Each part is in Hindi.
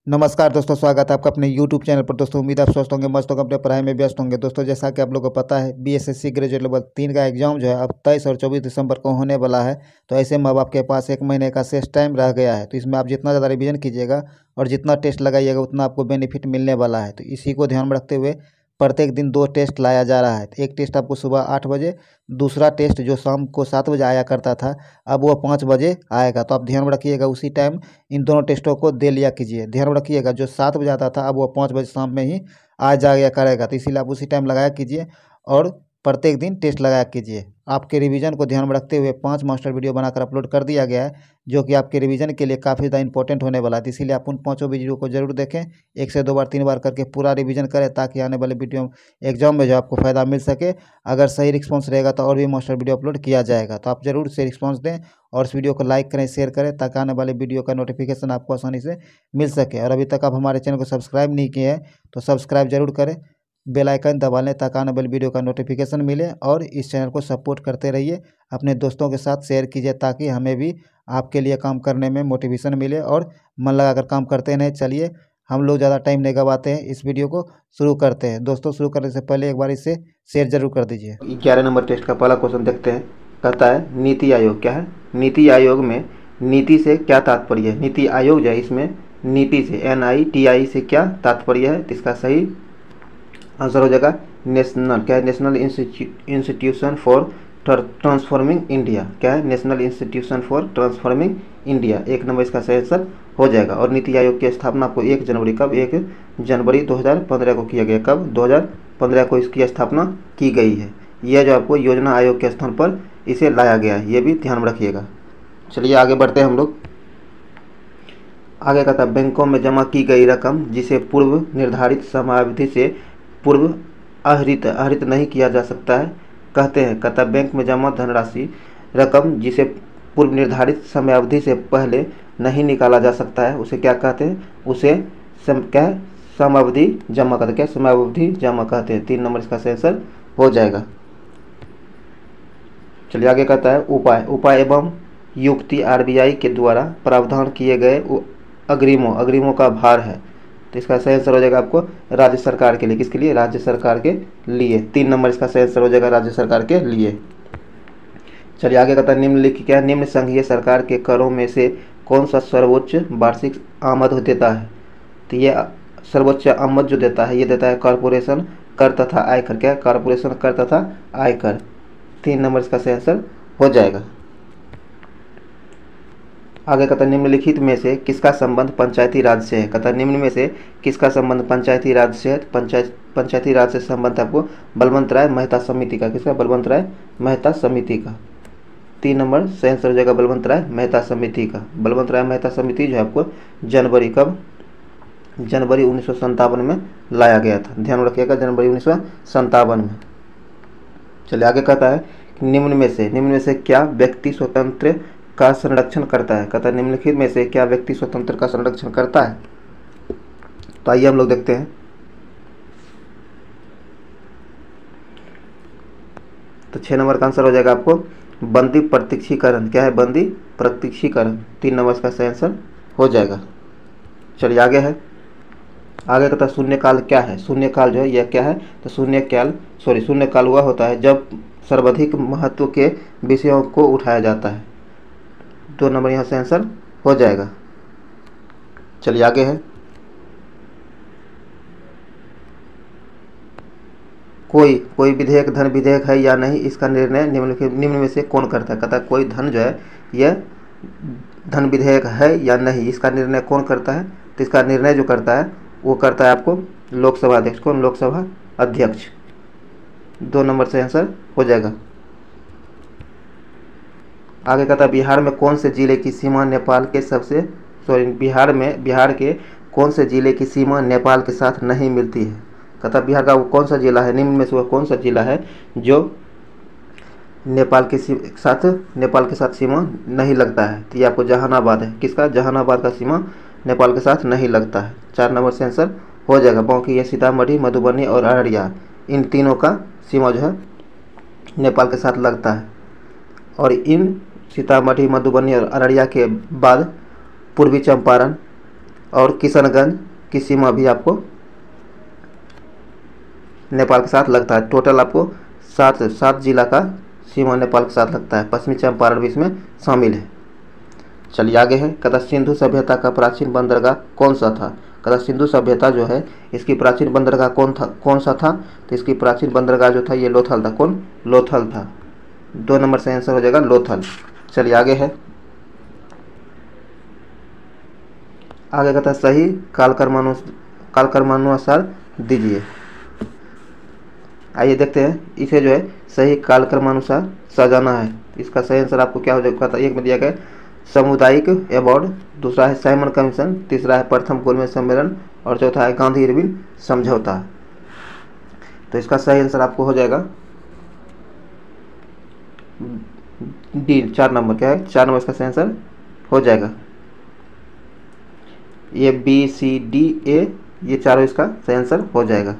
नमस्कार दोस्तों, स्वागत है आपका अपने YouTube चैनल पर। दोस्तों उम्मीद आप स्वस्थ होंगे, मस्त होंगे, अपने पढ़ाई में व्यस्त होंगे। दोस्तों जैसा कि आप लोगों को पता है, BSSC ग्रेजुएट लेवल 3 का एग्जाम जो है अब 23 और 24 दिसंबर को होने वाला है। तो ऐसे में अब आपके पास 1 महीने का शेष टाइम रह गया है। तो इसमें आप जितना ज़्यादा रिवीजन कीजिएगा और जितना टेस्ट लगाइएगा उतना आपको बेनिफिट मिलने वाला है। तो इसी को ध्यान में रखते हुए प्रत्येक दिन 2 टेस्ट लाया जा रहा है। तो एक टेस्ट आपको सुबह 8 बजे, दूसरा टेस्ट जो शाम को 7 बजे आया करता था अब वो 5 बजे आएगा। तो आप ध्यान में रखिएगा, उसी टाइम इन दोनों टेस्टों को दे लिया कीजिए। ध्यान में रखिएगा, जो 7 बजे आता था अब वो 5 बजे शाम में ही आ जाया करेगा। तो इसीलिए आप उसी टाइम लगाया कीजिए और प्रत्येक दिन टेस्ट लगाया कीजिए। आपके रिवीजन को ध्यान में रखते हुए 5 मास्टर वीडियो बनाकर अपलोड कर दिया गया है, जो कि आपके रिवीजन के लिए काफ़ी ज़्यादा इंपॉर्टेंट होने वाला है। तो इसीलिए आप उन 5 वीडियो को जरूर देखें, 1 से 2 बार 3 बार करके पूरा रिवीजन करें, ताकि आने वाले वीडियो एग्जाम में जो आपको फ़ायदा मिल सके। अगर सही रिस्पॉन्स रहेगा तो और भी मास्टर वीडियो अपलोड किया जाएगा। तो आप ज़रूर से रिस्पॉन्स दें और इस वीडियो को लाइक करें, शेयर करें, ताकि आने वाले वीडियो का नोटिफिकेशन आपको आसानी से मिल सके। और अभी तक आप हमारे चैनल को सब्सक्राइब नहीं किए हैं तो सब्सक्राइब जरूर करें, बेल आइकन दबा लें, ताकि आने वाली वीडियो का नोटिफिकेशन मिले। और इस चैनल को सपोर्ट करते रहिए, अपने दोस्तों के साथ शेयर कीजिए, ताकि हमें भी आपके लिए काम करने में मोटिवेशन मिले और मन लगाकर काम करते रहें। चलिए हम लोग ज़्यादा टाइम नहीं गवाते हैं, इस वीडियो को शुरू करते हैं। दोस्तों शुरू करने से पहले एक बार इसे शेयर जरूर कर दीजिए। 11 नंबर टेस्ट का पहला क्वेश्चन देखते हैं। कहता है नीति आयोग क्या है। नीति आयोग में नीति से क्या तात्पर्य है। नीति आयोग जो है इसमें नीति से NITI से क्या तात्पर्य है। तो इसका सही आंसर हो जाएगा नेशनल, क्या है, national institution for transforming India. क्या है, national institution for transforming India. 1 number इसका सही आंसर हो जाएगा। और नीति आयोग की स्थापना आपको 1 जनवरी कब 1 जनवरी 2015 को किया गया। कब 2015 को इसकी स्थापना की गई है। यह जो आपको योजना आयोग के स्थान पर इसे लाया गया है, ये भी ध्यान में रखिएगा। चलिए आगे बढ़ते हैं हम लोग। आगे कहता है बैंकों में जमा की गई रकम जिसे पूर्व निर्धारित समयावधि से पूर्व आहरित नहीं किया जा सकता है कहते हैं। कहता है बैंक में जमा धनराशि रकम जिसे पूर्व निर्धारित समयावधि से पहले नहीं निकाला जा सकता है उसे क्या कहते हैं। उसे क्या है, समयावधि जमा कहते हैं। क्या, समयावधि जमा कहते हैं। 3 नंबर इसका सही आंसर हो जाएगा। चलिए आगे कहता है उपाय एवं युक्ति RBI के द्वारा प्रावधान किए गए अग्रिमों का भार है। तो इसका सही आंसर हो जाएगा आपको राज्य सरकार के लिए। किसके लिए, राज्य सरकार के लिए। 3 नंबर इसका सही आंसर हो जाएगा राज्य सरकार के लिए। चलिए आगे कहता है निम्नलिखित क्या है, निम्न संघीय सरकार के करों में से कौन सा सर्वोच्च वार्षिक आमद देता है। तो ये सर्वोच्च आमद जो देता है ये देता है कॉरपोरेशन कर तथा आयकर। क्या, कॉरपोरेशन कर तथा आयकर। 3 नंबर इसका सही आंसर हो जाएगा। आगे कहता है निम्नलिखित में से किसका संबंध पंचायती राज से है। कहता है निम्न में से किसका संबंध पंचायती राज से है। पंचायती राज से संबंध आपको बलवंत राय मेहता समिति का। किसका, बलवंत राय मेहता समिति का। 3 नंबर सही आंसर हो जाएगा बलवंत राय मेहता समिति का। बलवंत राय मेहता समिति जो है आपको जनवरी 1957 में लाया गया था। ध्यान रखिएगा, जनवरी 1957 में। चलिए आगे कहता है निम्न में से क्या व्यक्ति स्वतंत्र का संरक्षण करता है। कहता है निम्नलिखित में से क्या व्यक्ति स्वतंत्र का संरक्षण करता है। तो आइए हम लोग देखते हैं। तो 6 नंबर का आंसर हो जाएगा आपको बंदी प्रत्यक्षीकरण। क्या है, बंदी प्रत्यक्षीकरण। 3 नंबर का सही आंसर हो जाएगा। चलिए आगे है। आगे कहता है शून्यकाल क्या है। शून्यकाल जो है यह क्या है। तो शून्यकाल हुआ होता है जब सर्वाधिक महत्व के विषयों को उठाया जाता है। 2 नंबर यहाँ से आंसर हो जाएगा। चलिए आगे है। कोई विधेयक धन विधेयक है या नहीं, इसका निर्णय निम्न में से कौन करता है। कहता है कोई धन जो है यह धन विधेयक है या नहीं, इसका निर्णय कौन करता है। तो इसका निर्णय जो करता है वो करता है आपको लोकसभा अध्यक्ष। कौन, लोकसभा अध्यक्ष। 2 नंबर से आंसर हो जाएगा। आगे कहता है बिहार में कौन से जिले की सीमा नेपाल के बिहार के कौन से जिले की सीमा नेपाल के साथ नहीं मिलती है। कहता है बिहार का वो कौन सा जिला है, निम्न में से वह कौन सा जिला है जो नेपाल के साथ सीमा नहीं लगता है। तो ये आपको जहानाबाद है। किसका, जहानाबाद का सीमा नेपाल के साथ नहीं लगता है। 4 नंबर से आंसर हो जाएगा। बाकी ये सीतामढ़ी, मधुबनी और अररिया, इन तीनों का सीमा जो है नेपाल के साथ लगता है। और इन सीतामढ़ी, मधुबनी और अररिया के बाद पूर्वी चंपारण, और किशनगंज की सीमा भी आपको नेपाल के साथ लगता है। टोटल आपको 7 जिला का सीमा नेपाल के साथ लगता है। पश्चिमी चंपारण भी इसमें शामिल है। चलिए आगे है, कहता सिंधु सभ्यता का प्राचीन बंदरगाह कौन सा था। कहता सिंधु सभ्यता जो है इसकी प्राचीन बंदरगाह कौन सा था। तो इसकी प्राचीन बंदरगाह जो था ये लोथल था। कौन? लोथल था। 2 नंबर से आंसर हो जाएगा लोथल। चलिए आगे है, आगे कहता सही कालक्रमानुसार दीजिए। आइए देखते हैं, इसे जो है सही कालक्रमानुसार सजाना है। इसका सही आंसर आपको क्या हो जाएगा। एक में दिया गया सामुदायिक अवार्ड, दूसरा है साइमन कमीशन, तीसरा है प्रथम गोलमेज सम्मेलन और चौथा है गांधी इरविन समझौता। तो इसका सही आंसर आपको हो जाएगा डी, 4 नंबर। क्या है? 4 नंबर इसका सही आंसर हो जाएगा। ये बी सी डी ए ये चारों इसका सही आंसर हो जाएगा।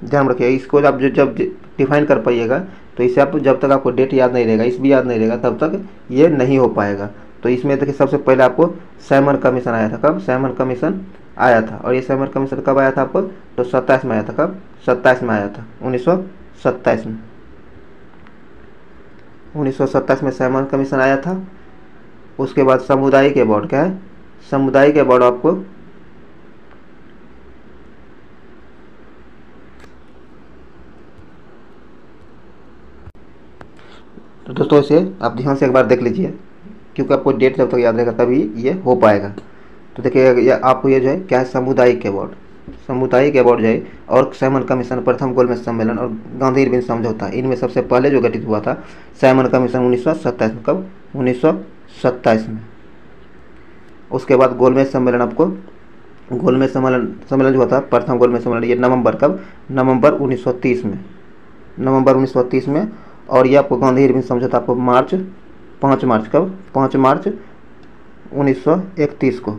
ध्यान रखिएगा, इसको आप जब डिफाइन कर पाइएगा तो इसे आप जब तक आपको डेट याद नहीं रहेगा, इस भी याद नहीं रहेगा, तब तक ये नहीं हो पाएगा। तो इसमें देखिए सबसे पहले आपको साइमन कमीशन आया था। कब? साइमन कमीशन आया था। और ये साइमन कमीशन कब आया था आपको? तो 27 में आया था। कब? 27 में आया था, 1927 में। 1927 में साइमन कमीशन आया था। उसके बाद सामुदायिक अवार्ड, क्या है? सामुदायिक अवार्ड आपको तो दोस्तों इसे आप ध्यान से एक बार देख लीजिए, क्योंकि आपको डेट जब तक याद रहेगा तभी ये हो पाएगा। तो देखिए आपको ये जो है क्या है, सामुदायिक अवार्ड। सामुदायिक अवार्ड जो है और साइमन कमीशन, प्रथम गोलमेज सम्मेलन और गांधी इरविन समझौता, इनमें सबसे पहले जो गठित हुआ था साइमन कमीशन 1927 में। कब? 1927 में। उसके बाद गोलमेज सम्मेलन, आपको गोलमेज सम्मेलन जो हुआ था प्रथम गोलमेज सम्मेलन, ये नवंबर, कब? नवंबर 1930 में। नवंबर 1930 में। और ये आपको गांधी इरविन समझौता आपको 5 मार्च, कब? 5 मार्च 1931 को,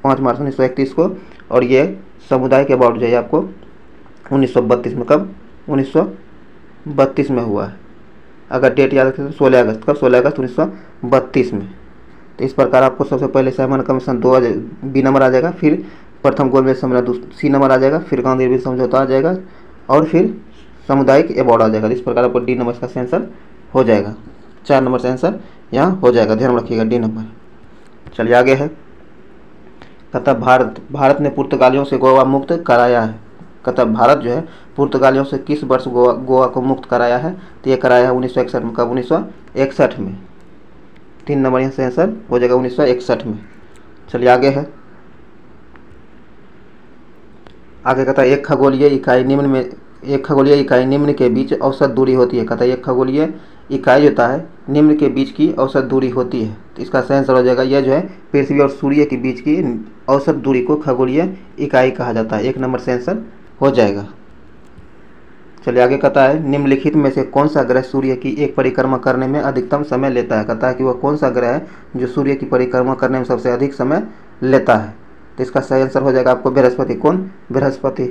5 मार्च 1931 को। और ये सामुदायिक अवार्ड जो है आपको 1932 में। कब? 1932 में हुआ है। अगर डेट याद रखें तो 16 अगस्त। कब? 16 अगस्त 1932 में। तो इस प्रकार आपको सबसे पहले साइमन कमीशन 2 बी नंबर आ जाएगा, फिर प्रथम गोलमेज सम्मेलन सी नंबर आ जाएगा, फिर गांधी इरविन समझौता आ जाएगा और फिर सामुदायिक अवार्ड आ जाएगा। इस प्रकार आपको डी नंबर का आंसर हो जाएगा। 4 नंबर से आंसर यहाँ हो जाएगा। ध्यान रखिएगा, डी नंबर। चलिए आगे है, कहता भारत ने पुर्तगालियों से गोवा मुक्त कराया है। कहता भारत जो है पुर्तगालियों से किस वर्ष गोवा को मुक्त कराया है। तो ये कराया है 1961 में। कब? 1961 में। 3 नंबर यहाँ से आंसर हो जाएगा 1961 में। चलिए आगे है, आगे कहता है एक खगोलीय इकाई निम्न के बीच औसत दूरी होती है। कहता है एक खगोलीय इकाई जो होता है निम्न के बीच की औसत दूरी होती है। तो इसका सही आंसर हो जाएगा, यह जो है पृथ्वी और सूर्य के बीच की औसत दूरी को खगोलीय इकाई कहा जाता है। 1 नंबर से आंसर हो जाएगा। चलिए आगे कहता है निम्नलिखित में से कौन सा ग्रह सूर्य की एक परिक्रमा करने में अधिकतम समय लेता है। कहता है कि वह कौन सा ग्रह है जो सूर्य की परिक्रमा करने में सबसे अधिक समय लेता है। तो इसका सही आंसर हो जाएगा आपको बृहस्पति। कौन? बृहस्पति।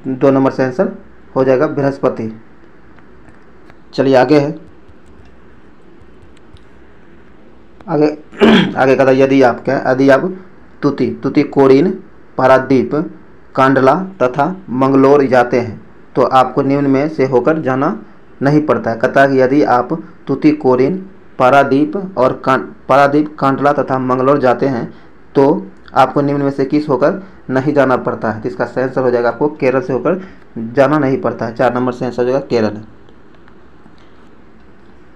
2 नंबर से आंसर हो जाएगा बृहस्पति। चलिए आगे है, आगे कहता है यदि आप तुति कोरिन, पारादीप, कांडला तथा मंगलोर जाते हैं तो आपको निम्न में से होकर जाना नहीं पड़ता है। कहता है कि यदि आप तुतिकोरिन, पारादीप, कांडला तथा मंगलोर जाते हैं तो आपको निम्न में से किस होकर नहीं जाना पड़ता है। तो इसका सही आंसर हो जाएगा आपको केरल से होकर जाना नहीं पड़ता है। 4 नंबर से आंसर हो जाएगा केरल।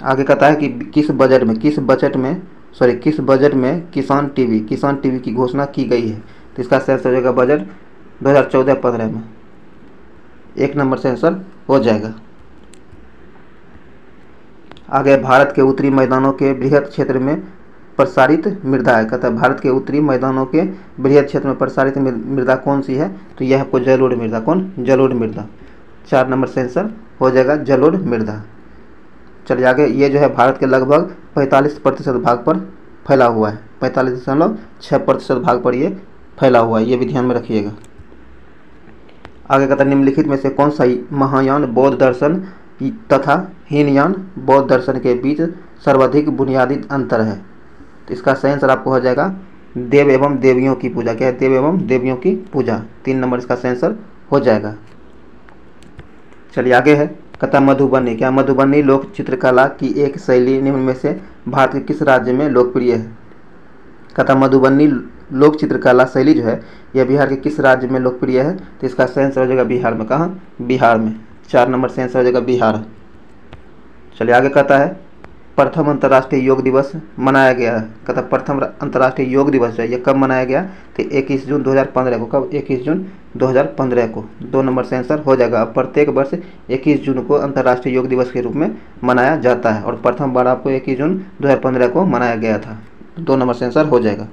आगे कहता है कि किस बजट में किसान टीवी की घोषणा की गई है। तो इसका सही आंसर हो जाएगा बजट 2014-15 में। 1 नंबर से आंसर हो जाएगा। आगे भारत के उत्तरी मैदानों के बृहद क्षेत्र में प्रसारित मृदा है। कहता है भारत के उत्तरी मैदानों के बृहद क्षेत्र में प्रसारित मृदा कौन सी है। तो यह आपको जलोढ़ मृदा। कौन? जलोढ़ मृदा। 4 नंबर से आंसर हो जाएगा जलोढ़ मृदा। चलिए आगे, ये जो है भारत के लगभग 45% भाग पर फैला हुआ है। 45.6% भाग पर ये फैला हुआ है, ये भी ध्यान में रखिएगा। आगे कहता है निम्नलिखित में से कौन सा महायान बौद्ध दर्शन तथा हीनयान बौद्ध दर्शन के बीच सर्वाधिक बुनियादी अंतर है। तो इसका सही आंसर आपको हो जाएगा देव एवं देवियों की पूजा। क्या है? देव एवं देवियों की पूजा। 3 नंबर इसका सही आंसर हो जाएगा। चलिए आगे है, कहता मधुबनी। क्या मधुबनी लोक चित्रकला की एक शैली निम्न में से भारत के किस राज्य में लोकप्रिय है? कहता मधुबनी लोक चित्रकला शैली जो है यह बिहार के किस राज्य में लोकप्रिय है? तो इसका सही आंसर हो जाएगा बिहार में। कहाँ? बिहार में। 4 नंबर सही आंसर हो जाएगा बिहार। चलिए आगे कहता है प्रथम अंतर्राष्ट्रीय योग दिवस मनाया गया है। कहता प्रथम अंतर्राष्ट्रीय योग दिवस जो है यह कब मनाया गया? तो 21 जून 2015 को। कब? 21 जून 2015 को। 2 नंबर से आंसर हो जाएगा। अब प्रत्येक वर्ष 21 जून को अंतर्राष्ट्रीय योग दिवस के रूप में मनाया जाता है और प्रथम बार आपको 21 जून 2015 को मनाया गया था। 2 नंबर से आंसर हो जाएगा।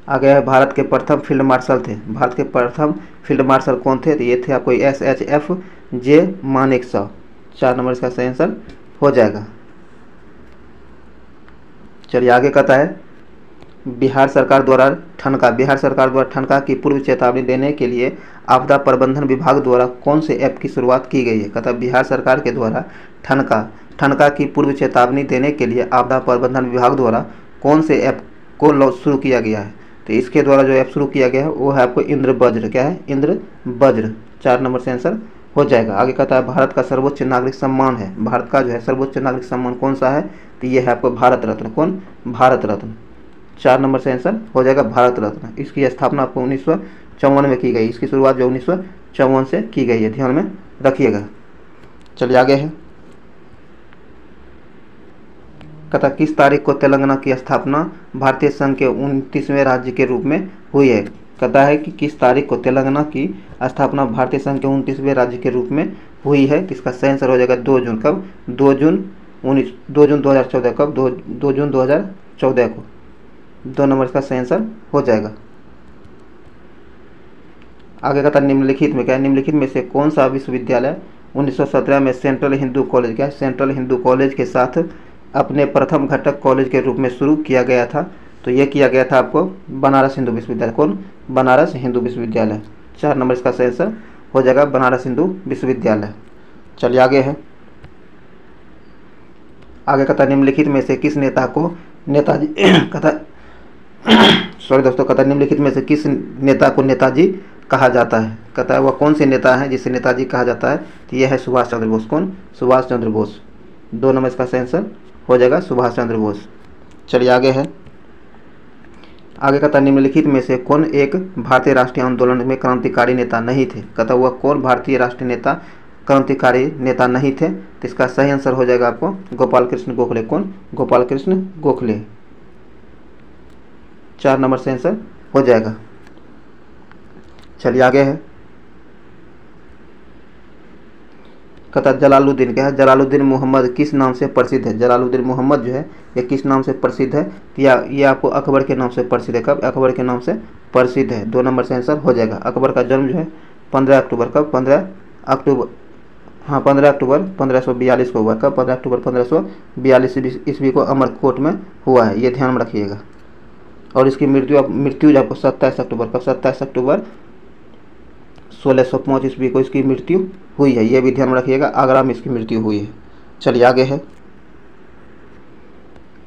आगे है भारत के प्रथम फील्ड मार्शल थे। भारत के प्रथम फील्ड मार्शल कौन थे? तो ये थे आपको SHF जे मानेकशॉ। 4 नंबर इसका सही आंसर हो जाएगा। चलिए आगे कहता है बिहार सरकार द्वारा ठनका की पूर्व चेतावनी देने के लिए आपदा प्रबंधन विभाग द्वारा कौन से ऐप की शुरुआत की गई है? कहता बिहार सरकार के द्वारा ठनका की पूर्व चेतावनी देने के लिए आपदा प्रबंधन विभाग द्वारा कौन से ऐप को शुरू किया गया है? तो इसके द्वारा जो ऐप शुरू किया गया है वो है आपको इंद्रवज्र। क्या है? इंद्रवज्र। 4 नंबर से आंसर हो जाएगा। आगे कहता है भारत का सर्वोच्च नागरिक सम्मान है। भारत का जो है सर्वोच्च नागरिक सम्मान कौन सा है? तो ये है आपको भारत रत्न। कौन? भारत रत्न। 4 नंबर से आंसर हो जाएगा भारत रत्न। इसकी स्थापना आपको 1954 में की गई। इसकी शुरुआत जो 1954 से की गई है, ध्यान में रखिएगा। चलिए आगे है, कहता किस तारीख को तेलंगाना की स्थापना भारतीय संघ के 29वें राज्य के रूप में हुई है? कहता है कि किस तारीख को तेलंगाना की स्थापना भारतीय संघ के 29वें राज्य के रूप में हुई है? इसका सही आंसर हो जाएगा 2 जून। कब? 2 जून 2014। कब? 2 जून 2014 को। 2 नंबर इसका सही आंसर हो जाएगा। आगे कहता निम्नलिखित में, क्या है? निम्नलिखित में से कौन सा विश्वविद्यालय 1917 में सेंट्रल हिंदू कॉलेज, क्या है? सेंट्रल हिंदू कॉलेज के साथ अपने प्रथम घटक कॉलेज के रूप में शुरू किया गया था? तो यह किया गया था आपको बनारस हिंदू विश्वविद्यालय। कौन? बनारस हिंदू विश्वविद्यालय। 4 नंबर इसका सही आंसर हो जाएगा बनारस हिंदू विश्वविद्यालय। चलिए आगे है, आगे कहता निम्नलिखित में से किस नेता को नेताजी कहता कहता निम्नलिखित में से किस नेता को नेताजी कहा जाता है? कहता है वह कौन से नेता है जिसे नेताजी कहा जाता है? तो यह है सुभाष चंद्र बोस। कौन? सुभाष चंद्र बोस। 2 नंबर इसका सही आंसर हो जाएगा सुभाष चंद्र बोस। चलिए आगे है, आगे कहता निम्नलिखित में से कौन एक भारतीय राष्ट्रीय आंदोलन में क्रांतिकारी नेता नहीं थे? कहता वह कौन भारतीय राष्ट्रीय नेता क्रांतिकारी नेता नहीं थे? तो इसका सही आंसर हो जाएगा आपको गोपाल कृष्ण गोखले। कौन? गोपाल कृष्ण गोखले। 4 नंबर से आंसर हो जाएगा। चलिए आगे है, कहता जलालुद्दीन, क्या है? जलालुद्दीन मोहम्मद किस नाम से प्रसिद्ध है? जलालुद्दीन मोहम्मद जो है ये किस नाम से प्रसिद्ध है? ये आपको अकबर के नाम से प्रसिद्ध है। कब? अकबर के नाम से प्रसिद्ध है। 2 नंबर से आंसर हो जाएगा। अकबर का जन्म जो है 15 अक्टूबर, कब? 15 अक्टूबर, हाँ 15 अक्टूबर 1542 को हुआ। कब? 15 अक्टूबर 1542 ईस्वी को अमरकोट में हुआ है, ये ध्यान में रखिएगा। और इसकी मृत्यु जो आपको 27 अक्टूबर, कब? 27 अक्टूबर 1605 ईस्वी को इसकी मृत्यु हुई है, ये भी ध्यान में रखिएगा। आगरा में इसकी मृत्यु हुई है। चलिए आगे है,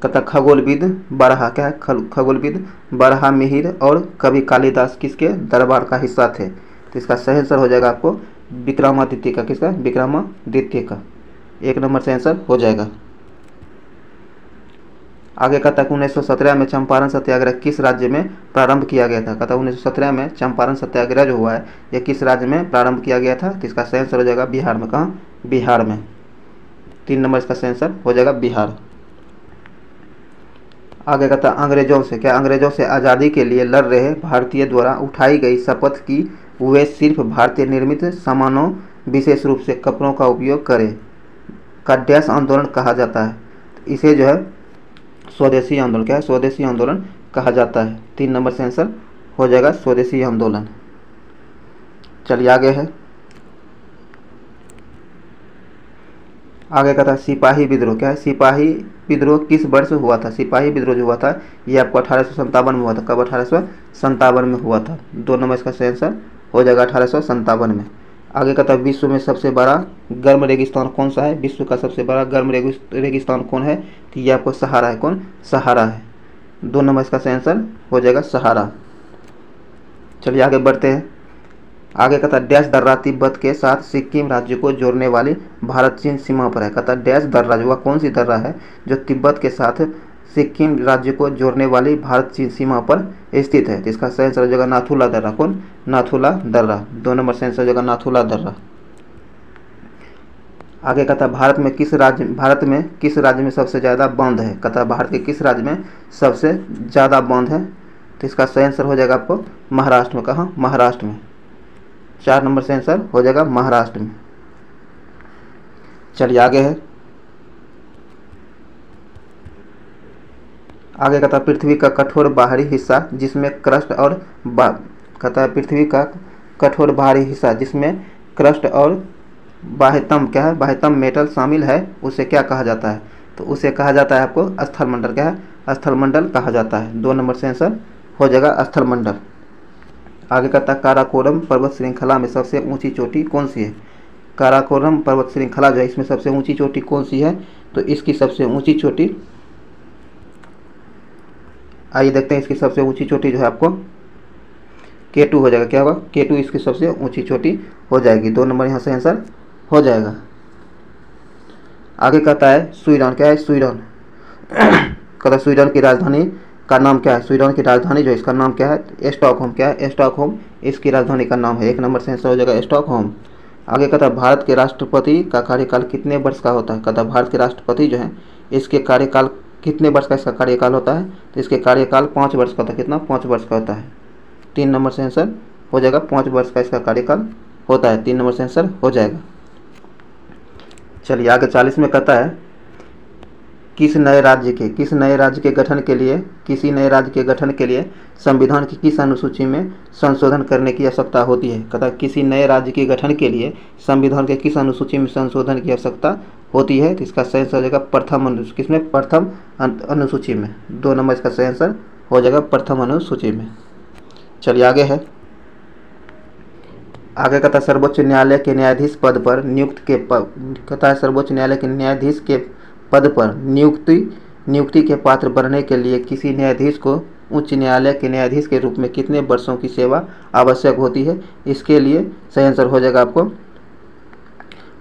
कहता खगोलविद बरहा, क्या है? खगोलविद बरहा मिहिर और कवि कालिदास किसके दरबार का हिस्सा थे? तो इसका सही आंसर हो जाएगा आपको विक्रमादित्य का। किसका? विक्रमादित्य का। 1 नंबर से आंसर हो जाएगा। आगे कहता है 1917 में चंपारण सत्याग्रह किस राज्य में प्रारंभ किया गया था? कहता 1917 में चंपारण सत्याग्रह जो हुआ है यह किस राज्य में प्रारंभ किया गया था? तो इसका सही आंसर हो जाएगा बिहार में। कहाँ? बिहार में। 3 नंबर इसका सही आंसर हो जाएगा बिहार। आगे कहता अंग्रेजों से, क्या? अंग्रेजों से आज़ादी के लिए लड़ रहे भारतीय द्वारा उठाई गई शपथ की वे सिर्फ भारतीय निर्मित सामानों विशेष रूप से कपड़ों का उपयोग करें का डैश आंदोलन कहा जाता है? इसे जो है स्वदेशी आंदोलन, क्या है? स्वदेशी आंदोलन कहा जाता है। 3 नंबर से आंसर हो जाएगा स्वदेशी आंदोलन। चलिए आगे है, आगे कहता है सिपाही विद्रोह, क्या है? सिपाही विद्रोह किस वर्ष हुआ था? सिपाही विद्रोह जो हुआ था ये आपको 1857 में हुआ था। कब? 1857 में हुआ था। 2 नंबर इसका सही आंसर हो जाएगा 1857 में। आगे कहता है विश्व में सबसे बड़ा गर्म रेगिस्तान कौन सा है? विश्व का सबसे बड़ा गर्म रेगिस्तान कौन है? तो ये आपको सहारा है। कौन? सहारा है। 2 नंबर इसका सही आंसर हो जाएगा सहारा। चलिए आगे बढ़ते हैं। आगे कहता है डैश दर्रा तिब्बत के साथ सिक्किम राज्य को जोड़ने वाली भारत चीन सीमा पर है। कहता है डैश दर्रा जो कौन सी दर्रा है जो तिब्बत के साथ सिक्किम राज्य को जोड़ने वाली भारत चीन सीमा पर स्थित है। तो इसका सही आंसर हो जाएगा नाथुला दर्रा। कौन? नाथुला दर्रा। 2 नंबर सही आंसर हो जाएगा नाथुला दर्रा। आगे कहता है भारत में किस राज्य में सबसे ज़्यादा बांध है। कहता है भारत के किस राज्य में सबसे ज़्यादा बांध है। तो इसका सही आंसर हो जाएगा आपको महाराष्ट्र में। कहाँ? महाराष्ट्र में। 4 नंबर से आंसर हो जाएगा महाराष्ट्र में। चलिए आगे है। आगे कहता है पृथ्वी का कठोर बाहरी हिस्सा जिसमें क्रस्ट और कहता है पृथ्वी का कठोर बाहरी हिस्सा जिसमें क्रस्ट और बाह्यतम क्या है, बाह्यतम मेटल शामिल है, उसे क्या कहा जाता है। तो उसे कहा जाता है आपको स्थलमंडल। क्या है? स्थलमंडल कहा जाता है। 2 नंबर से आंसर हो जाएगा स्थलमंडल। आगे कहता है काराकोरम पर्वत श्रृंखला में सबसे ऊंची चोटी कौन सी है। काराकोरम पर्वत श्रृंखला जो है इसमें सबसे ऊंची चोटी कौन सी है। तो इसकी सबसे ऊंची चोटी, आइए देखते हैं। इसकी सबसे ऊंची चोटी जो है आपको K2 हो जाएगा। क्या होगा? K2 इसकी सबसे ऊंची चोटी हो जाएगी। 2 नंबर यहाँ से आंसर हो जाएगा। आगे कहता है स्वीडन। क्या है? स्वीडन। कहता है स्वीडन की राजधानी का नाम क्या है। स्वीडन की राजधानी जो है इसका नाम क्या है? स्टॉकहोम। क्या है? स्टॉकहोम इसकी राजधानी का नाम है। 1 नंबर से आंसर हो जाएगा स्टॉकहोम। आगे कहता है भारत के राष्ट्रपति का कार्यकाल कितने वर्ष का होता है। कहता है भारत के राष्ट्रपति जो है इसके कार्यकाल कितने वर्ष का इसका कार्यकाल होता है। तो इसके कार्यकाल 5 वर्ष का होता है। कितना? 5 वर्ष का होता है। 3 नंबर से आंसर हो जाएगा 5 वर्ष का इसका कार्यकाल होता है। 3 नंबर से आंसर हो जाएगा। चलिए आगे 40 में कहता है किसी नए राज्य के गठन के लिए संविधान की किस अनुसूची में संशोधन करने की आवश्यकता होती है। कहता है किसी नए राज्य के गठन के लिए संविधान के किस अनुसूची में संशोधन की आवश्यकता होती है। तो इसका सही आंसर हो जाएगा प्रथम अनुसूची। किसमें? प्रथम अनुसूची में। 2 नंबर इसका सही आंसर हो जाएगा प्रथम अनुसूची में। चलिए आगे है। आगे कहता है सर्वोच्च न्यायालय के न्यायाधीश पद पर नियुक्ति के पात्र बनने के लिए किसी न्यायाधीश को उच्च न्यायालय के न्यायाधीश के रूप में कितने वर्षों की सेवा आवश्यक होती है। इसके लिए सही आंसर हो जाएगा आपको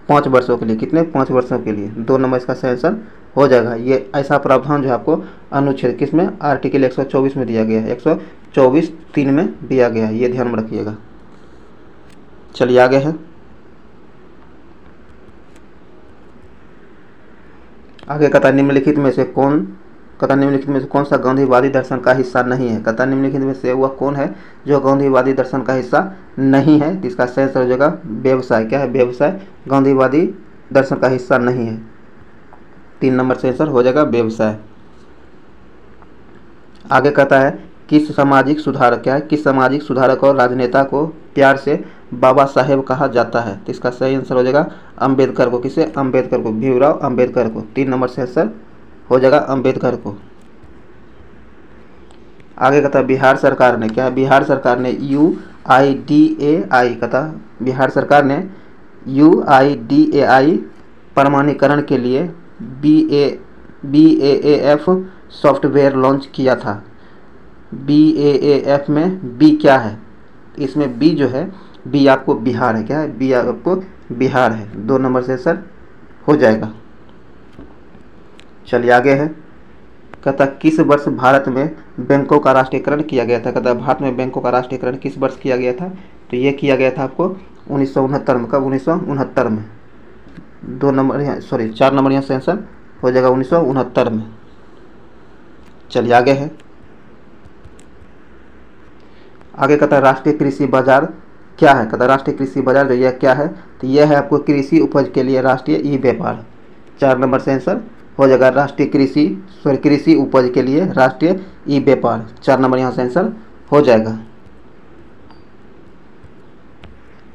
5 वर्षों के लिए। कितने? 5 वर्षों के लिए। 2 नंबर इसका सही आंसर हो जाएगा। ये ऐसा प्रावधान जो है आपको अनुच्छेद किसमें? आर्टिकल 124 में दिया गया है। 124(3) में दिया गया है। ये ध्यान में रखिएगा। चलिए आगे है। आगे कहता निम्नलिखित में से कौन सा गांधीवादी दर्शन का हिस्सा नहीं है। कहता निम्नलिखित में से वह कौन है जो गांधीवादी दर्शन का हिस्सा नहीं है। तो इसका सही आंसर हो जाएगा व्यवसाय। क्या है? व्यवसाय गांधीवादी दर्शन का हिस्सा नहीं है। 3 नंबर से आंसर हो जाएगा व्यवसाय। आगे कहता है किस सामाजिक सुधारक और राजनेता को प्यार से बाबा साहेब कहा जाता है। तो इसका सही आंसर हो जाएगा अंबेडकर को। किसे? अंबेडकर को। भीमराव अंबेडकर को। 3 नंबर से आंसर हो जाएगा अंबेडकर को। आगे कहता है बिहार सरकार ने क्या है? बिहार सरकार ने UIDAI कहता बिहार सरकार ने UIDAI प्रमाणीकरण के लिए BAAF सॉफ्टवेयर लॉन्च किया था। BAAF में B क्या है? इसमें B जो है B आपको बिहार है। क्या है? B आपको बिहार है। 2 नंबर से आंसर हो जाएगा। चलिए आगे है। कहता किस वर्ष भारत में बैंकों का राष्ट्रीयकरण किया गया था। कहता भारत में बैंकों का राष्ट्रीयकरण किस वर्ष किया गया था। तो ये किया गया था आपको 1969 में। कब? 1969 में। 4 नंबर यहाँ से आंसर हो जाएगा 1969 में। चलिए आगे है। आगे कहता है राष्ट्रीय कृषि बाजार क्या है। कहता राष्ट्रीय कृषि बाजार जो यह क्या है। तो यह है आपको कृषि उपज के लिए राष्ट्रीय ई व्यापार। 4 नंबर से आंसर हो जाएगा राष्ट्रीय कृषि उपज के लिए राष्ट्रीय ई व्यापार। 4 नंबर यहाँ से आंसर हो जाएगा।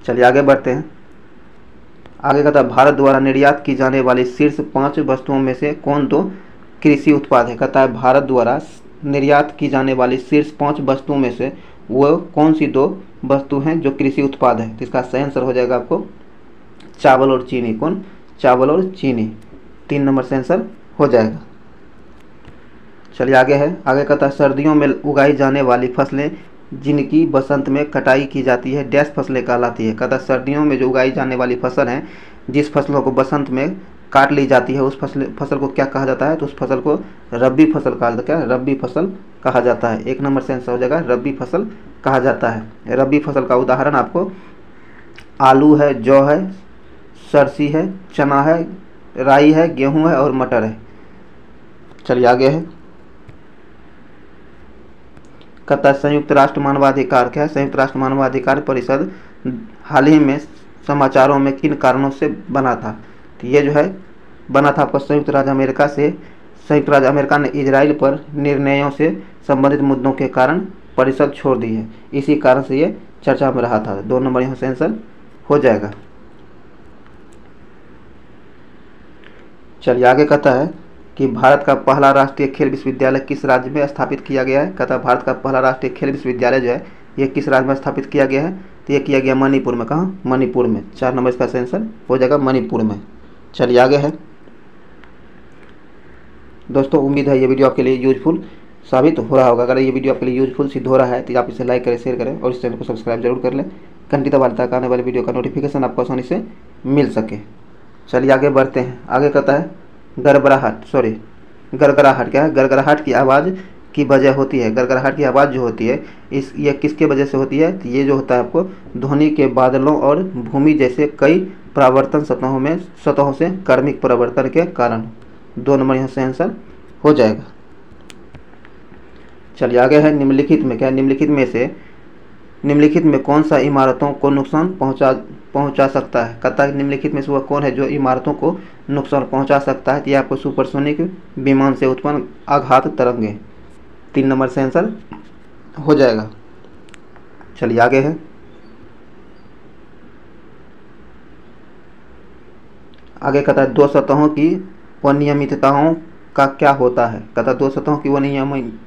चलिए आगे बढ़ते हैं। आगे कहता है भारत द्वारा निर्यात की जाने वाली शीर्ष 5 वस्तुओं में से कौन 2 कृषि उत्पाद है। कहता है भारत द्वारा निर्यात की जाने वाली शीर्ष 5 वस्तुओं में से वो कौन सी 2 वस्तु हैं जो कृषि उत्पाद है। तो इसका सही आंसर हो जाएगा आपको चावल और चीनी। कौन? चावल और चीनी। 3 नंबर से आंसर हो जाएगा। चलिए आगे है, आगे कहता है सर्दियों में उगाई जाने वाली फसलें जिनकी बसंत में कटाई की जाती है डैश फसलें कहलाती है। कहता है सर्दियों में जो उगाई जाने वाली फसल है, जिस फसलों को बसंत में काट ली जाती है, उस फसल को क्या कहा जाता है? तो उस फसल को रबी फसल कहा जाता है। क्या? रबी फसल कहा जाता है। एक नंबर से आंसर हो जाएगा, रबी फसल कहा जाता है। रबी फसल का उदाहरण आपको आलू है, जौ है, सरसी है, चना है, राई है, गेहूं है और मटर है। चलिए आगे है, कहता है संयुक्त राष्ट्र मानवाधिकार, क्या है? संयुक्त राष्ट्र मानवाधिकार परिषद हाल ही में समाचारों में किन कारणों से बना था? तो ये जो है बना था आपका संयुक्त राज्य अमेरिका से। संयुक्त राज्य अमेरिका ने इजराइल पर निर्णयों से संबंधित मुद्दों के कारण परिषद छोड़ दी है, इसी कारण से ये चर्चा में रहा था। 2 नंबर यहाँ से आंसर हो जाएगा। चलिए आगे कहता है कि भारत का पहला राष्ट्रीय खेल विश्वविद्यालय किस राज्य में स्थापित किया गया है? कहता है भारत का पहला राष्ट्रीय खेल विश्वविद्यालय जो है ये किस राज्य में स्थापित किया गया है? तो ये किया गया मणिपुर में। कहाँ? मणिपुर में। 4 नंबर इसका आंसर हो जाएगा मणिपुर में। चलिए आगे है दोस्तों, उम्मीद है ये वीडियो आपके लिए यूजफुल साबित हो रहा होगा। अगर ये वीडियो आपके लिए यूजफुल सिद्ध हो रहा है तो आप इसे लाइक करें, शेयर करें और इस चैनल को सब्सक्राइब जरूर कर लें, घंटी दबा दें ताकि आने वाले वीडियो का नोटिफिकेशन आपको आसानी से मिल सके। चलिए आगे बढ़ते हैं। आगे कहता है गड़गड़ाहट। क्या है? गड़गड़ाहट की आवाज़ की वजह होती है। गड़गड़ाहट की आवाज़ जो होती है ये किसके वजह से होती है? तो ये जो होता है आपको ध्वनि के बादलों और भूमि जैसे कई परावर्तन सतहों से कार्मिक परिवर्तन के कारण। 2 नंबर यहाँ से आंसर हो जाएगा। चलिए आगे है निम्नलिखित में। क्या? निम्नलिखित में कौन सा इमारतों को नुकसान पहुंचा सकता है? कहता है निम्नलिखित में से वह कौन है जो इमारतों को नुकसान पहुंचा सकता है? तो यह आपको सुपरसोनिक विमान से उत्पन्न आघात तरंगें। 3 नंबर से आंसर हो जाएगा। चलिए आगे है, आगे कहता है दो सतहों की अनियमितताओं का क्या होता है? कहता है दो सतहों की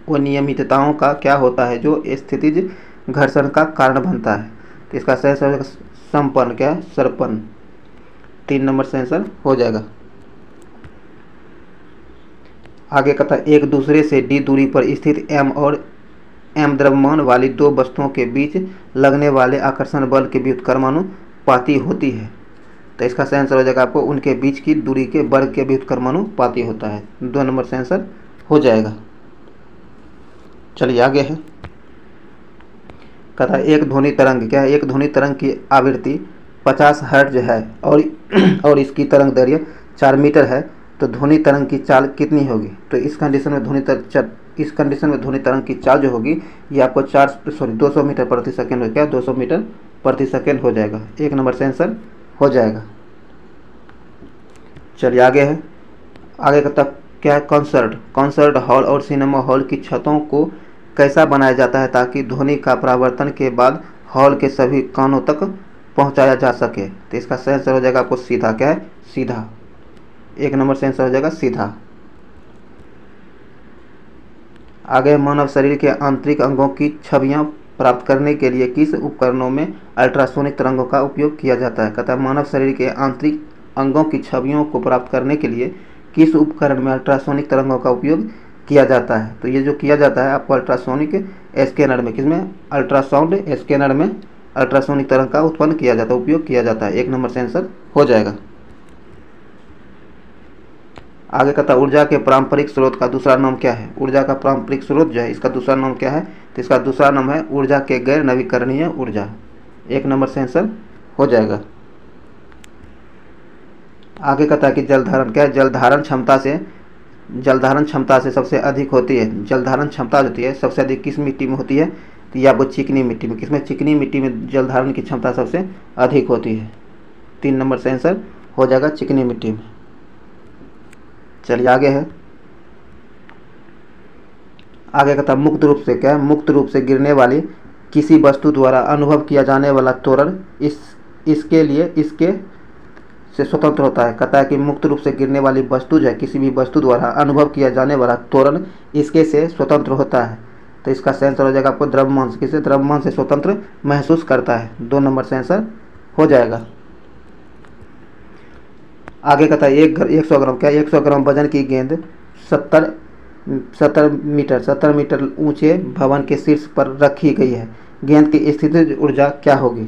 अनियमितताओं का क्या होता है जो स्थितिज घर्षण का कारण बनता है? तो इसका सही आंसर संपन्न। क्या है? सरपन। 3 नंबर से आंसर हो जाएगा। आगे कहता है एक दूसरे से d दूरी पर स्थित m और m द्रव्यमान वाली 2 वस्तुओं के बीच लगने वाले आकर्षण बल के व्युत्क्रमानुपाती होती है। तो इसका सही आंसर हो जाएगा आपको उनके बीच की दूरी के वर्ग के व्युत्क्रमानुपाती होता है। 2 नंबर से आंसर हो जाएगा। चलिए आगे है, कहता है एक ध्वनि तरंग। क्या है? एक ध्वनि तरंग की आवृत्ति 50 हर्ट्ज है और इसकी तरंग दैर्घ्य 4 मीटर है, तो ध्वनि तरंग की चाल कितनी होगी? तो इस कंडीशन में ध्वनि तरंग की चाल जो होगी ये आपको 200 मीटर प्रति सेकेंड हो। क्या? 200 मीटर प्रति सेकेंड हो जाएगा। 1 नंबर से आंसर हो जाएगा। चलिए आगे है, आगे कहता क्या है? कॉन्सर्ट हॉल और सिनेमा हॉल की छतों को कैसा बनाया जाता है ताकि ध्वनि का परावर्तन के बाद हॉल के सभी कानों तक पहुंचाया जा सके? तो इसका सही आंसर हो जाएगा आपको सीधा। क्या है? सीधा। 1 नंबर से आंसर हो जाएगा सीधा। आगे मानव शरीर के आंतरिक अंगों की छवियां प्राप्त करने के लिए किस उपकरणों में अल्ट्रासोनिक तरंगों का उपयोग किया जाता है? कहता है मानव शरीर के आंतरिक अंगों की छवियों को प्राप्त करने के लिए किस उपकरण में अल्ट्रासोनिक तरंगों का उपयोग किया जाता है? तो ये जो किया जाता है आपको अल्ट्रासोनिक स्कैनर में, किसमें? अल्ट्रासाउंड स्कैनर में अल्ट्रासोनिक तरंग का उत्पन्न किया जाता है, उपयोग किया जाता है। 1 नंबर से आंसर हो जाएगा। आगे कहता है ऊर्जा के पारंपरिक स्रोत का दूसरा नाम क्या है? ऊर्जा का पारंपरिक स्रोत जो है इसका दूसरा नाम क्या है? तो इसका दूसरा नाम है ऊर्जा के गैर नवीकरणीय ऊर्जा। 1 नंबर से आंसर हो जाएगा। आगे कहता है कि जलधारण। क्या है? जलधारण क्षमता से सबसे अधिक होती है। जलधारण क्षमता होती है सबसे अधिक किस मिट्टी में होती है? तो यह आपको चिकनी मिट्टी में। किसमें? चिकनी मिट्टी में जलधारण की क्षमता सबसे अधिक होती है। 3 नंबर से आंसर हो जाएगा चिकनी मिट्टी में। चलिए आगे है, आगे कहता है मुक्त रूप से। क्या है? मुक्त रूप से गिरने वाली किसी वस्तु द्वारा अनुभव किया जाने वाला त्वरण इसके से स्वतंत्र होता है। कहता है कि मुक्त रूप से गिरने वाली वस्तु जो है किसी भी वस्तु द्वारा अनुभव किया जाने वाला त्वरण इसके से स्वतंत्र होता है। तो इसका सही आंसर हो जाएगा आपको द्रव्यमान। किसे? द्रव्यमान से स्वतंत्र महसूस करता है। 2 नंबर से आंसर हो जाएगा। आगे कहता है 100 ग्राम। क्या? 100 ग्राम वजन की गेंद 70 70 मीटर ऊंचे भवन के शीर्ष पर रखी गई है। गेंद की स्थितिज ऊर्जा क्या होगी?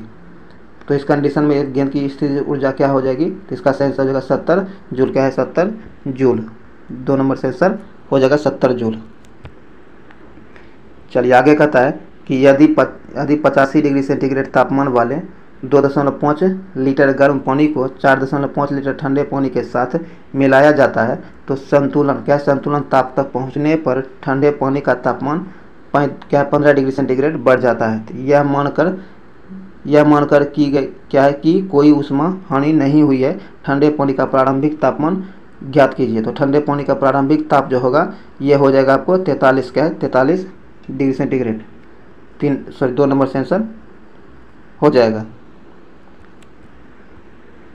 तो इस कंडीशन में गेंद की स्थितिज ऊर्जा क्या हो जाएगी? तो इसका सही आंसर हो जाएगा 70 जूल। क्या है? 70 जूल। 2 नंबर से आंसर हो जाएगा 70 जूल। चलिए आगे कहता है कि यदि 85 डिग्री सेंटीग्रेड तापमान वाले 2.5 लीटर गर्म पानी को 4.5 लीटर ठंडे पानी के साथ मिलाया जाता है तो संतुलन ताप तक पहुंचने पर ठंडे पानी का तापमान 15 डिग्री सेंटीग्रेड बढ़ जाता है। तो यह मानकर कि कोई ऊष्मा हानि नहीं हुई है, ठंडे पानी का प्रारंभिक तापमान ज्ञात कीजिए। तो ठंडे पानी का प्रारंभिक ताप जो होगा यह हो जाएगा आपको 43 डिग्री सेंटीग्रेड। 2 नंबर से आंसर हो जाएगा।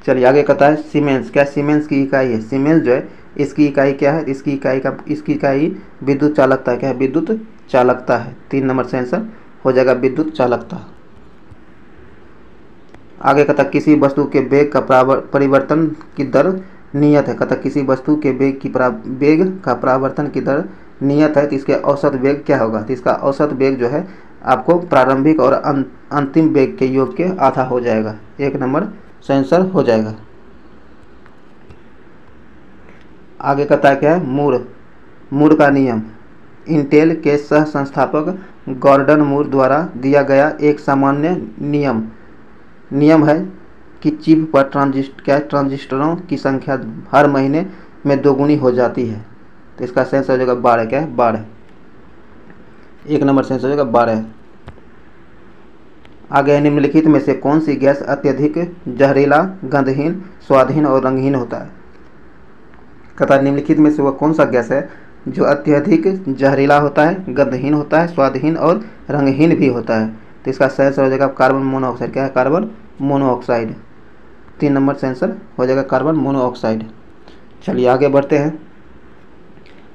चलिए आगे कहता है सीमेंस। क्या सीमेंस की इकाई है? सीमेंस जो है इसकी इकाई क्या है? इसकी इकाई विद्युत चालकता है। क्या है? विद्युत चालकता है। 3 नंबर से आंसर हो जाएगा विद्युत चालकता। आगे कहता है किसी वस्तु के वेग का परिवर्तन की दर नियत है। कहता है किसी वस्तु के वेग का परावर्तन की दर नियत है तो इसके औसत वेग क्या होगा? तो इसका औसत वेग जो है आपको प्रारंभिक और अंतिम वेग के योग के आधा हो जाएगा। 1 नंबर से आंसर हो जाएगा। आगे कहता है क्या है? मूर का नियम। इंटेल के सह संस्थापक गॉर्डन मूर द्वारा दिया गया एक सामान्य नियम है कि चिप पर ट्रांजिस्टरों की संख्या हर महीने में 2 गुनी हो जाती है। तो इसका सही आंसर हो जाएगा 12। क्या है? 12। 1 नंबर से आंसर हो जाएगा 12। आगे निम्नलिखित में से कौन सी गैस अत्यधिक जहरीला, गंधहीन, स्वादहीन और रंगहीन होता है? कहता निम्नलिखित में से वह कौन सा गैस है जो अत्यधिक जहरीला होता है, गंधहीन होता है, स्वादहीन और रंगहीन भी होता है? तो इसका सही आंसर हो जाएगा कार्बन मोनोऑक्साइड। क्या है? Carbon monoxide. 3 नंबर से आंसर हो जाएगा कार्बन मोनोऑक्साइड। चलिए आगे बढ़ते हैं।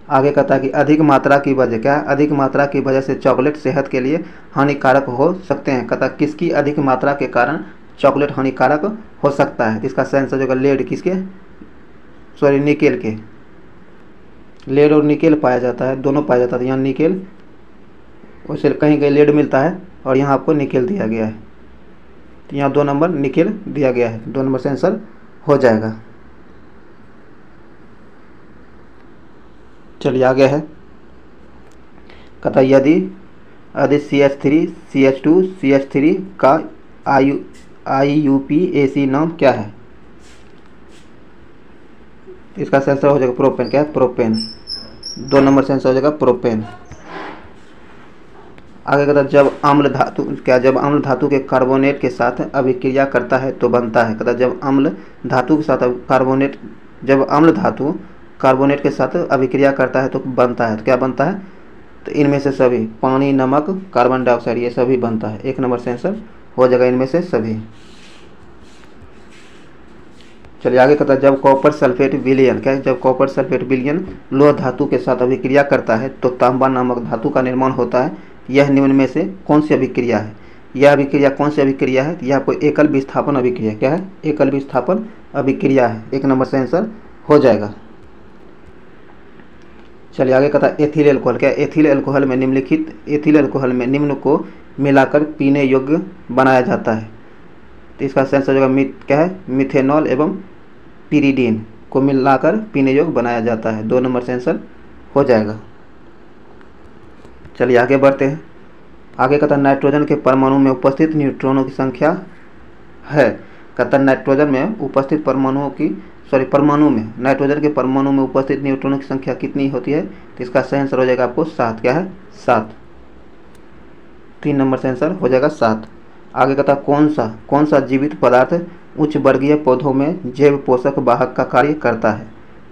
आगे कहता है कि अधिक मात्रा की वजह। क्या है? अधिक मात्रा की वजह से चॉकलेट सेहत के लिए हानिकारक हो सकते हैं। कहता है किसकी अधिक मात्रा के कारण चॉकलेट हानिकारक हो सकता है? इसका सही आंसर जो लेड निकेल के। लेड और निकेल पाया जाता है, दोनों पाया जाता है। यहाँ निकेल वैसे कहीं कहीं लेड मिलता है और यहाँ आपको निकेल दिया गया है। तो यहाँ 2 नंबर निकेल दिया गया है। 2 नंबर से आंसर हो जाएगा। चलिए आगे है। कहता यदि CH3 CH2 CH3 का IUPAC नाम क्या है? इसका आंसर हो जाएगा प्रोपेन। क्या है? प्रोपेन। 2 नंबर से आंसर हो जाएगा प्रोपेन। आगे कहता जब अम्ल धातु के कार्बोनेट के साथ अभिक्रिया करता है तो बनता है। कहता जब अम्ल धातु कार्बोनेट के साथ अभिक्रिया करता है तो बनता है। तो क्या बनता है? तो इनमें से सभी, पानी, नमक, कार्बन डाइऑक्साइड, ये सभी बनता है। 1 नंबर से आंसर हो जाएगा इनमें से सभी। चलिए आगे कहता है जब कॉपर सल्फेट विलयन। क्या है? जब कॉपर सल्फेट विलयन लोह धातु के साथ अभिक्रिया करता है तो तांबा नामक धातु का निर्माण होता है। यह निम्न में से कौन सी अभिक्रिया है? यह अभिक्रिया कौन सी अभिक्रिया है? यह आपको एकल विस्थापन अभिक्रिया। क्या है? एकल विस्थापन अभिक्रिया है। 1 नंबर से आंसर हो जाएगा। चलिए आगे कहता है एथिल अल्कोहल। क्या है? एथिल अल्कोहल में निम्न को मिलाकर पीने योग्य बनाया जाता है। तो इसका सेंस हो जाएगा क्या है? मिथेनॉल एवं पिरिडीन को मिलाकर पीने योग्य बनाया जाता है। 2 नंबर से आंसर हो जाएगा। चलिए आगे बढ़ते हैं। आगे कहता है नाइट्रोजन के परमाणु में उपस्थित न्यूट्रॉनों की संख्या है। कहता है नाइट्रोजन में उपस्थित नाइट्रोजन के परमाणु में उपस्थित न्यूट्रॉनों की संख्या कितनी होती है? तो इसका सही आंसर हो जाएगा आपको 7। क्या है? 7। 3 नंबर से आंसर हो जाएगा 7। आगे कहता कौन सा जीवित पदार्थ उच्च वर्गीय पौधों में जैव पोषक वाहक का कार्य करता है?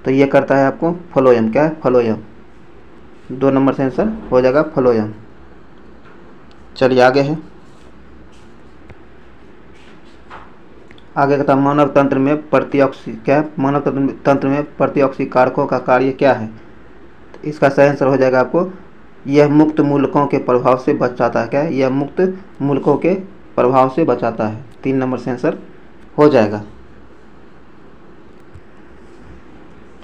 तो ये करता है आपको फ्लोएम। क्या है? फ्लोएम। 2 नंबर से आंसर हो जाएगा फ्लोएम। चलिए आगे है। आगे कहता मानव तंत्र में प्रतिऑक्सी कारकों का कार्य क्या है? तो इसका सही आंसर हो जाएगा आपको यह मुक्त मूलकों के प्रभाव से बचाता है। क्या है? यह मुक्त मूलकों के प्रभाव से बचाता है। 3 नंबर से आंसर हो जाएगा।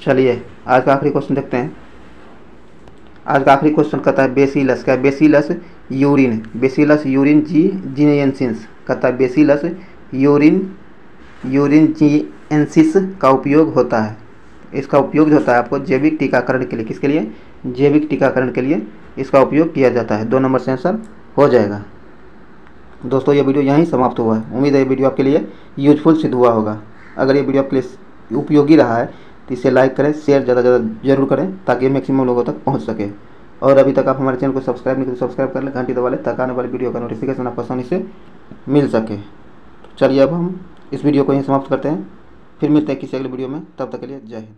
चलिए आज का आखिरी क्वेश्चन देखते हैं। आज का आखिरी क्वेश्चन कहता है बेसिलस, क्या बेसिलस यूरिन, बेसिलस यूरिन जीनेंसिस कहता है बेसिलस यूरिन जीनेंसिस का उपयोग होता है। इसका उपयोग जो होता है आपको जैविक टीकाकरण के लिए, किसके लिए? जैविक टीकाकरण के लिए इसका उपयोग किया जाता है। 2 नंबर से आंसर हो जाएगा। दोस्तों ये वीडियो यहीं समाप्त हुआ है। उम्मीद है ये वीडियो आपके लिए यूजफुल सिद्ध हुआ होगा। अगर ये वीडियो आपके लिए उपयोगी रहा है तो इसे लाइक करें, शेयर ज़्यादा से ज़्यादा जरूर करें ताकि मैक्सिमम लोगों तक पहुंच सके। और अभी तक आप हमारे चैनल को सब्सक्राइब नहीं करें तो सब्सक्राइब कर लें, घंटी दबा लें ताकि आने वाली वीडियो का नोटिफिकेशन आपको आसानी से मिल सके। चलिए अब हम इस वीडियो को यहीं समाप्त करते हैं, फिर मिलते हैं किसी अगले वीडियो में। तब तक के लिए जय हिंद।